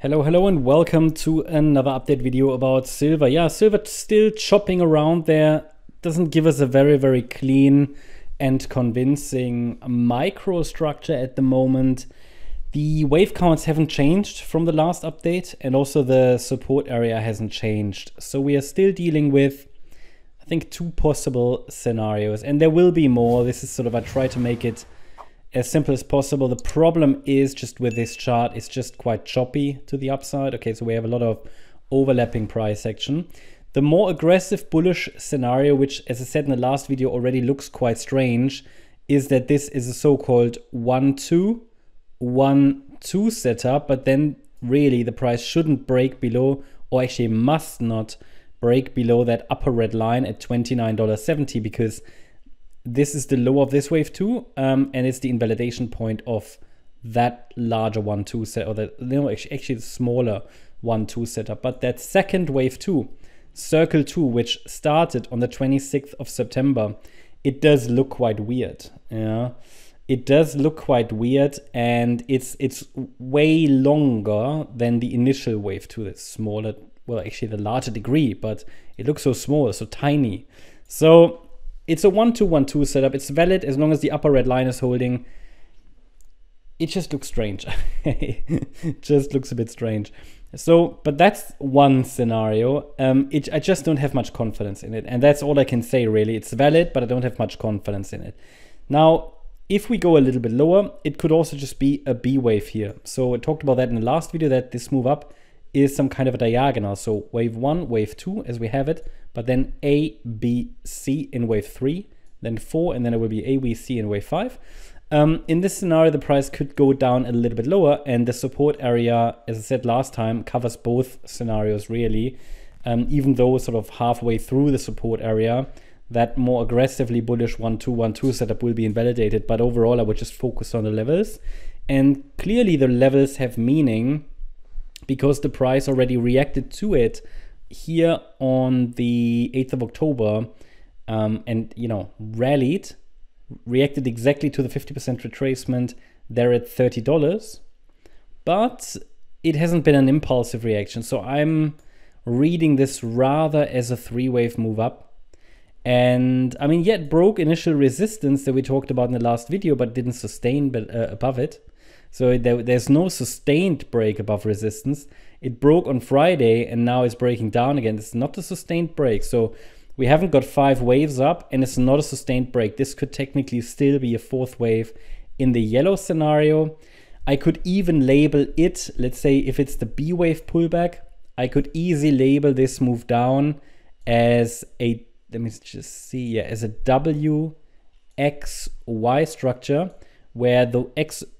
Hello and welcome to another update video about silver. Yeah, silver still chopping around there. Doesn't give us a very clean and convincing microstructure at the moment. The wave counts haven't changed from the last update, and also the support area hasn't changed. So we are still dealing with, I think, two possible scenarios, and there will be more. This is sort of, I try to make it as simple as possible. The problem is just with this chart, it's just quite choppy to the upside. Okay, so we have a lot of overlapping price action. The more aggressive bullish scenario, which as I said in the last video already looks quite strange, is that this is a so-called 1-2 setup, but then really the price shouldn't break below, or actually must not break below, that upper red line at $29.70, because this is the low of this wave 2, and it's the invalidation point of that larger 1-2 set, or actually the smaller 1-2 setup. But that second wave 2, circle 2, which started on the 26th of September, it does look quite weird. Yeah, it does look quite weird, and it's way longer than the initial wave 2. That's smaller, well, actually the larger degree, but it looks so small, so tiny. So it's a 1-2 setup. It's valid as long as the upper red line is holding. It just looks strange. It just looks a bit strange. So, but that's one scenario. I just don't have much confidence in it. And that's all I can say, really. It's valid, but I don't have much confidence in it. Now, if we go a little bit lower, it could also just be a B wave here. So I talked about that in the last video, that this move up is some kind of a diagonal. So wave 1, wave 2, as we have it, but then A, B, C in wave 3, then 4, and then it will be A, B, C in wave 5. In this scenario, the price could go down a little bit lower, and the support area, as I said last time, covers both scenarios really. Even though sort of halfway through the support area, that more aggressively bullish 1-2 setup will be invalidated. But overall, I would just focus on the levels. And clearly the levels have meaning, because the price already reacted to it here on the 8th of October, and, you know, reacted exactly to the 50% retracement there at $30, but it hasn't been an impulsive reaction. So I'm reading this rather as a 3-wave move up. And I mean, yet broke initial resistance that we talked about in the last video, but didn't sustain above it. So there's no sustained break above resistance. It broke on Friday and now it's breaking down again. It's not a sustained break. So we haven't got 5 waves up, and it's not a sustained break. This could technically still be a 4th wave in the yellow scenario. I could even label it, let's say if it's the B wave pullback, I could easily label this move down as a, let me just see, yeah, as a WXY structure, where the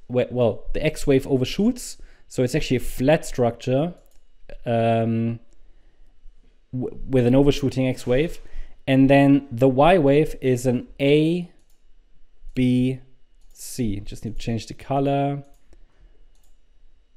the X wave overshoots. So it's actually a flat structure with an overshooting X wave. And then the Y wave is an A, B, C. Just need to change the color.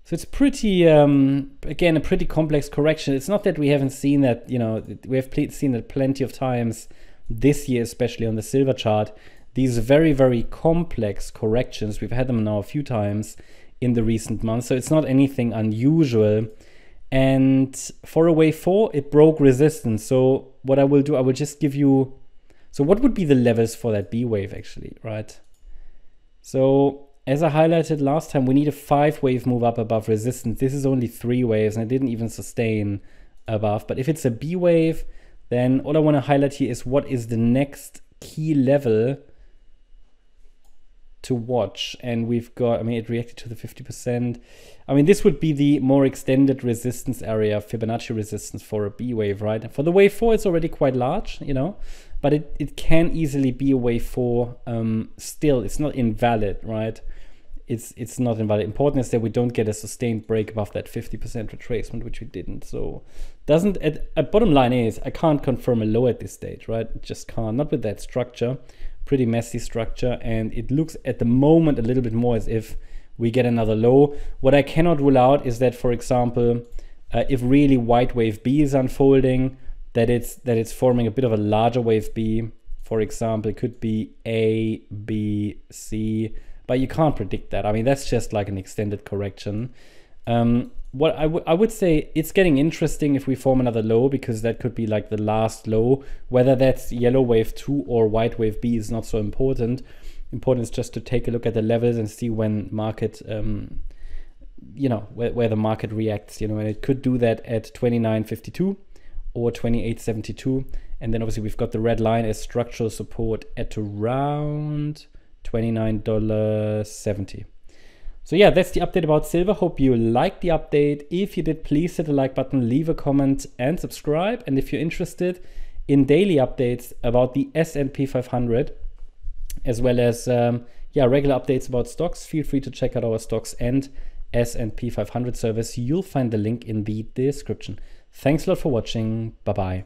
So it's pretty, again, a pretty complex correction. It's not that we haven't seen that, you know, we have seen that plenty of times this year, especially on the silver chart. These very complex corrections, we've had them now a few times in the recent months, so it's not anything unusual. And for a wave 4, it broke resistance. So what I will do, I will just give you, so what would be the levels for that B wave actually, right? So as I highlighted last time, we need a 5-wave move up above resistance. This is only 3 waves, and it didn't even sustain above. But if it's a B wave, then all I want to highlight here is what is the next key level to watch. And we've got, I mean, it reacted to the 50%. I mean, this would be the more extended resistance area, Fibonacci resistance for a B wave, right? And for the wave 4, it's already quite large, you know, but it can easily be a wave 4. Still, it's not invalid, right? It's not invalid. Important is that we don't get a sustained break above that 50% retracement, which we didn't. So doesn't, bottom line is, I can't confirm a low at this stage, right? Just can't, not with that structure. Pretty messy structure, and it looks at the moment a little bit more as if we get another low. What I cannot rule out is that, for example, if really white wave B is unfolding, that it's forming a bit of a larger wave B. For example, it could be A, B, C, but you can't predict that. I mean, that's just like an extended correction. what I would say, it's getting interesting if we form another low, because that could be like the last low. Whether that's yellow wave 2 or white wave B is not so important. Important is just to take a look at the levels and see when market, where the market reacts, and it could do that at 29.52 or 28.72. And then obviously we've got the red line as structural support at around $29.70. So yeah, that's the update about silver. Hope you liked the update. If you did, please hit the like button, leave a comment and subscribe. And if you're interested in daily updates about the S&P 500, as well as regular updates about stocks, feel free to check out our stocks and S&P 500 service. You'll find the link in the description. Thanks a lot for watching. Bye-bye.